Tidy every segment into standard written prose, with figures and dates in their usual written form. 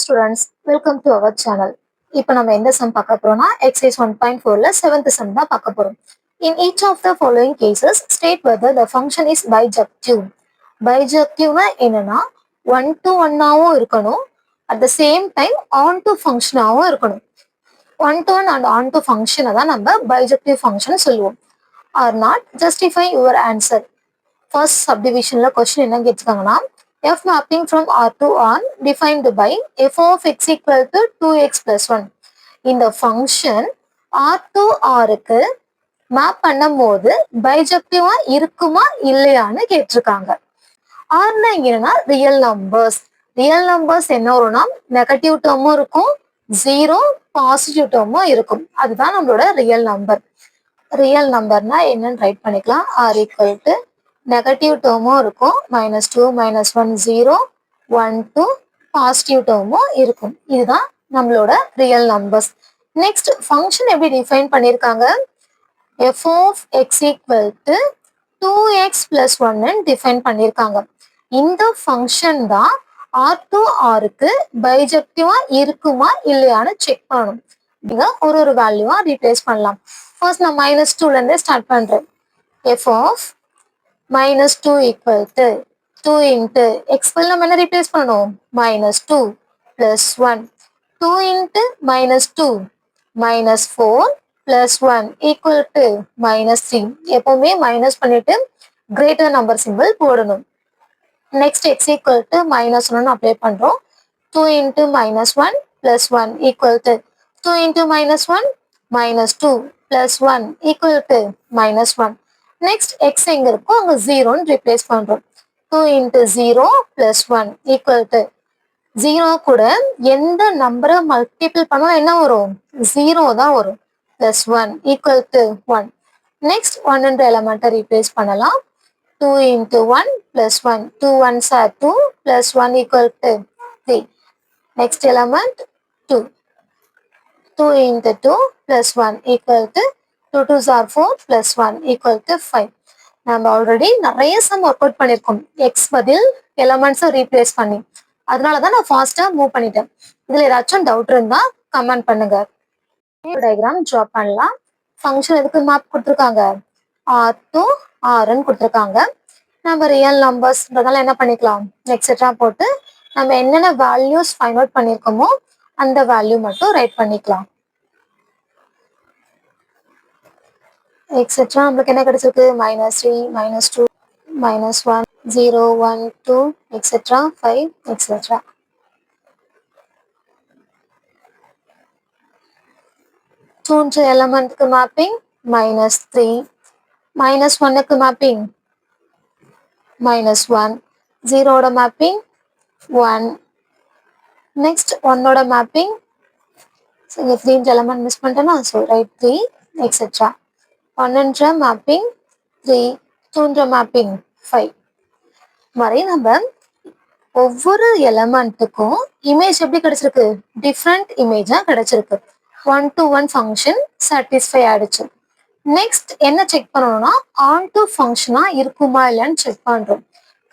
students, welcome to our channel. இப்போ நம்ம எந்த sum பார்க்க போறோம்னா exercise 1.4ல 7th sum தான் பார்க்க போறோம். In each of the following cases, state whether the function is bijective. Bijectiveனா என்னன்னா 1 to 1 ஆவும் இருக்கணும், at the same time on to function ஆவும் இருக்கணும். 1 to 1 and on to function தான் நம்ம bijective function சொல்லுவோம். Or not, justify your answer. First subdivisionல question என்ன கேட்டிருக்காங்கன்னா f mapping from R to R defined by f of x equal to 2x plus 1. இந்த function R to R க்கு map பண்ணும்போது பைஜெக்டிவா இருக்குமா இல்லையான்னு கேட்டிருக்காங்க. ஆர்னா என்னன்னா ரியல் நம்பர்ஸ். ரியல் நம்பர்ஸ் என்ன வரும்னா நெகட்டிவ் டேர்மும் இருக்கும், ஜீரோ பாசிட்டிவ் டேர்மும் இருக்கும். அதுதான் நம்மளோட ரியல் நம்பர். ரியல் நம்பர்னா என்னன்னு ரைட் பண்ணிக்கலாம். ஆர் ஈக்குவல் டு நெகட்டிவ் டேர்மும் இருக்கும், -2 -1 0 1 2 பாசிட்டிவ் டேர்மும் இருக்கும். இதுதான் நம்மளோட ரியல் நம்பர்ஸ். நெக்ஸ்ட் ஃபங்க்ஷன் எப்படி டிஃபைன் பண்ணியிருக்காங்க, f of x equal to 2x plus 1 define பண்ணியிருக்காங்க. இந்த ஃபங்க்ஷன் தான் R to Rக்கு பைஜெக்டிவா இருக்குமா இல்லையான்னு செக் பண்ணணும். நீங்க ஒரு வேல்யூவா ரீப்ளேஸ் பண்ணலாம். ஃபர்ஸ்ட் நான் -2ல இருந்தே ஸ்டார்ட் பண்றேன். f of -2 equal to 2 into x நம்ம என்ன ரீப்ளேஸ் பண்ணணும், -2 plus 1 2 into -2 -4 plus 1 equal to -3. எப்பவுமே மைனஸ் பண்ணிட்டு கிரேட்டர் நம்பர் சிம்பிள் போடணும். Next x equal to -1 apply பண்றோம். 2 into -1 plus 1 equal to 2 into -1 -2 plus 1 equal to -1. Next x எங்க இருக்கோ அங்க 0ன்னு ரீப்ளேஸ் பண்றோம். 2 into 0 plus 1 equal to 0 கூட எந்த நம்பரை மல்டிபிள் பண்ணா என்ன வரும், 0 தான் வரும். plus 1 equal to 1. நெக்ஸ்ட் 1 என்ற எலமெண்ட்டை ரீப்ளேஸ் பண்ணலாம். 2 into 1 plus 1 2 1s are 2 plus 1 equal to 3. Next element 2 2 into 2 plus 1 equal to 2 2s are 4 plus 1 equal to 5. நம்ம ஆல்ரெடி நிறைய சம் ஒர்க் அவுட் பண்ணியிருக்கோம் எக்ஸ் பதில் எலமெண்ட்ஸை ரீப்ளேஸ் பண்ணி. அதனால தான் நான் ஃபாஸ்ட்டாக மூவ் பண்ணிட்டேன். இதில் ஏதாச்சும் டவுட் இருந்தால் கமெண்ட் பண்ணுங்க. டயக்ராம் ட்ரா பண்ணலாம். ஃபங்க்ஷன் எதுக்கு மேப் கொடுத்துருக்காங்க, ஆர் டு ஆர்ன்னு கொடுத்துருக்காங்க. நம்ம ரியல் நம்பர்ஸ்ன்றதால என்ன பண்ணிக்கலாம், எக்ஸெட்ரா போட்டு நம்ம என்னென்ன வேல்யூஸ் ஃபைண்ட் அவுட் பண்ணியிருக்கோமோ அந்த வேல்யூ மட்டும் ரைட் பண்ணிக்கலாம். எக்ஸெட்ரா நம்மளுக்கு என்ன கிடைச்சிருக்கு, -3 -2 -1 0 1 2 எக்ஸெட்ரா 5 எக்ஸெட்ரா. டூன்ற எலமெண்ட்க்கு மேப்பிங் -3, -1க்கு மேப்பிங் -1, 0ஓட மேப்பிங் 1, நெக்ஸ்ட் 1ஓட மேப்பிங் இங்கே 3ன்ற எலமெண்ட் மிஸ் பண்ணிட்டேன்னா ஸோ ரைட் 3 எக்ஸெட்ரா. 1ன்ற மேப்பிங் 3, 2ன்ற மேப்பிங் 5. மாதிரி நம்ம ஒவ்வொரு எலமெண்ட்டுக்கும் இமேஜ் எப்படி கிடைச்சிருக்கு, டிஃப்ரெண்ட் இமேஜா கிடைச்சிருக்கு. 1 to 1 ஃபங்க்ஷன் சாட்டிஸ்ஃபை ஆயிடுச்சு. நெக்ஸ்ட் என்ன செக் பண்ணணும்னா ஆன் டு ஃபங்க்ஷனா இருக்குமா இல்லைன்னு செக் பண்றோம்.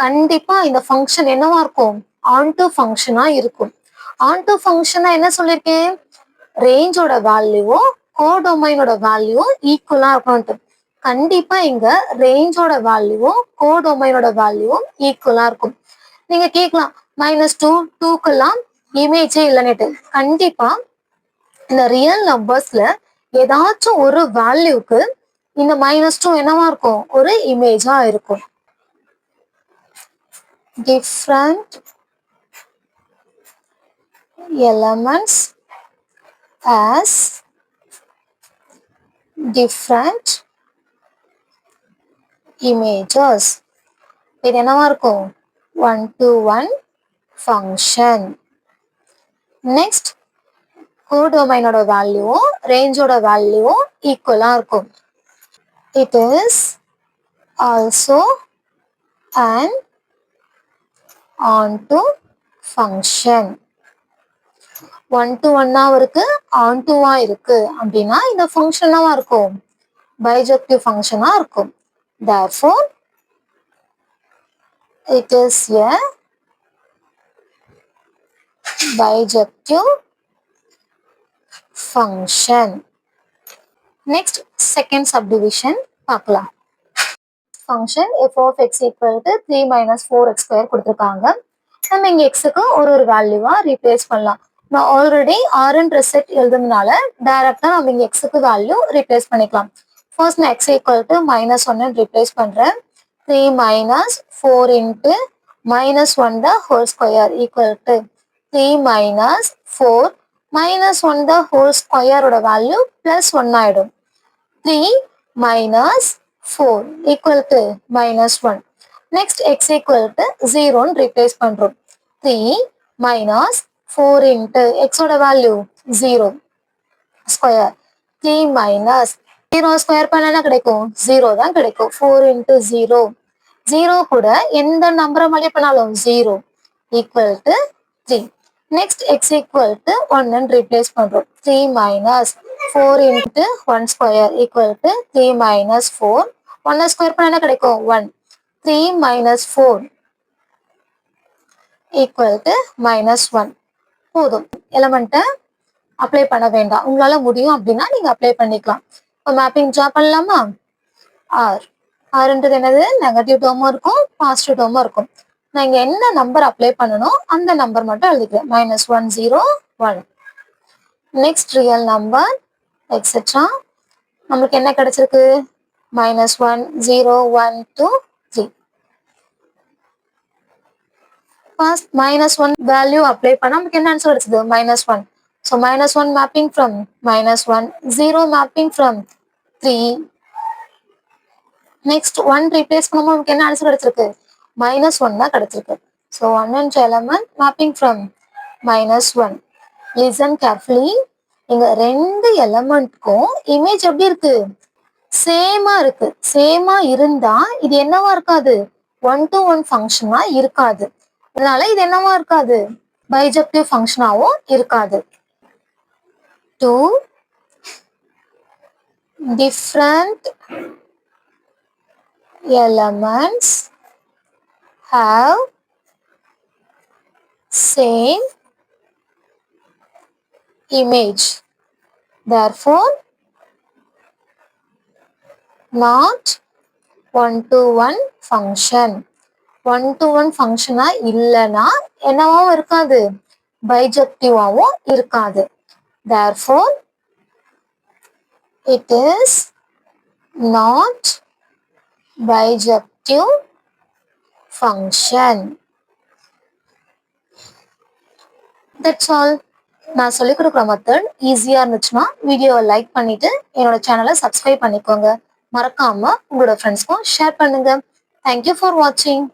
கண்டிப்பா இந்த ஃபங்க்ஷன் என்னவா இருக்கும், ஆன் டு ஃபங்க்ஷனா இருக்கும். ஆன் டு ஃபங்க்ஷனா என்ன சொல்லியிருக்கேன், ரேஞ்சோட வேல்யூவும் கோடொமைனோட வேல்யூவும் ஈக்குவலா இருக்கணும். கண்டிப்பா இங்க ரேஞ்சோட வேல்யூவும் கோடொமைனோட வேல்யூவும் ஈக்குவலா இருக்கும். நீங்க கேட்கலாம் -2 2க்கெல்லாம் இமேஜே இல்லைன்னுட்டு. கண்டிப்பா இந்த ரியல் நம்பர்ஸ்ல ஏதாச்சும் ஒரு வேல்யூக்கு இந்த -2 என்னவா இருக்கும், ஒரு இமேஜா இருக்கும். Different elements as different images. இது என்னவா இருக்கும், 1 to 1 function. நெக்ஸ்ட் கோடொமைனோட வேல்யூவும் ரேஞ்சோட வேல்யூவும் ஈக்குவலா இருக்கும். It is also an onto function. 1 to 1 இருக்கு, on to இருக்கு அப்படின்னா இந்த ஃபங்க்ஷனாவா இருக்கும், பைஜெக்டிவ் ஃபங்க்ஷனா இருக்கும். Therefore it is a bijective function. Next second subdivision பார்க்கலாம். function f of x equal to 3 minus 4x square கொடுத்திருக்காங்க. நம்ம இங்க x க்கு ஒரு வேல்யூவா ரீப்ளேஸ் பண்ணலாம். நான் ஆல்ரெடி rன்ற செட் எழுதுனனால டைரக்டா நம்ம இங்க x க்கு வேல்யூ ரீப்ளேஸ் பண்ணிக்கலாம். ஃபர்ஸ்ட் நான் x equal to -1 ன்னு ரீப்ளேஸ் பண்றேன். 3 minus 4 into -1 the whole square equal to 3 minus 4 -1 the whole square ஓட வேல்யூ +1 ஆயிடும். 3 minus 4 equal to -1. Next x equal to 0 ன்னு replace பண்றோம். 3 minus 4 into x ஓட வேல்யூ 0 square. 3 minus 0 square பண்ணா என்ன கிடைக்கும்? 0 தான் கிடைக்கும். 4 into 0. 0 கூட எந்த நம்பரை மல்டிப்ளை பண்ணாலும் 0 equal to 3. Next x equal to 1 ன்னு replace பண்றோம். 3 minus 4 into 1 square equal to 3 minus 4. 1 square பண்ணா என்ன கிடைக்கும்? 1. 3 minus 4 equal to -1. போதும். எலமெண்ட்டை அப்ளை பண்ண வேண்டாம். உங்களால முடியும் அப்படின்னா நீங்க அப்ளை பண்ணிக்கலாம். இப்போ மேப்பிங் ட்ரா பண்ணலாமா? ஆர்ன்றது என்னது? நெகட்டிவ் டேர்மும் இருக்கும், பாசிட்டிவ் டேர்மும் இருக்கும். நான் இங்க என்ன நம்பர் அப்ளை பண்ணணும் அந்த நம்பர் மட்டும் எழுதிக்கிறேன். -1 0 1. Next real number etcetera. நமக்கு என்ன கிடைச்சிருக்கு? -1 0 1 2 3. First -1 value apply பண்ணா நமக்கு என்ன ஆன்சர் கிடைச்சது? -1. So -1 mapping from -1, 0 mapping from 3. Next 1 replace பண்ணும்போது நமக்கு என்ன ஆன்சர் கிடைச்சிருக்கு? -1 தான் கிடைச்சிருக்கு. So 1 என்ற element mapping from -1. Listen carefully. இங்க ரெண்டு எலமெண்ட்க்கும் இமேஜ் எப்படி இருக்கு? சேமா இருக்கு. சேமா இருந்தா இது என்னவா இருக்காது? 1 to 1 ஃபங்க்ஷனா இருக்காது. அதனால இது என்னவா இருக்காது? பைஜெக்டிவ் ஃபங்க்ஷனாவும் இருக்காது. Two different elements have same image. Therefore, not 1 to 1 function. 1 to 1 ஃபங்க்ஷனா இல்லைன்னா என்னவாவும் இருக்காது? பைஜெக்டிவாவும் இருக்காது. Therefore, it is not bijective function. That's all. நான் சொல்லிக் கொடுக்குற மெத்தட் ஈஸியாக இருந்துச்சுன்னா வீடியோவை லைக் பண்ணிட்டு என்னோட சேனலை சப்ஸ்கிரைப் பண்ணிக்கோங்க. மறக்காம உங்களோட ஃப்ரெண்ட்ஸ்க்கும் ஷேர் பண்ணுங்க. தேங்க்யூ ஃபார் வாட்சிங்.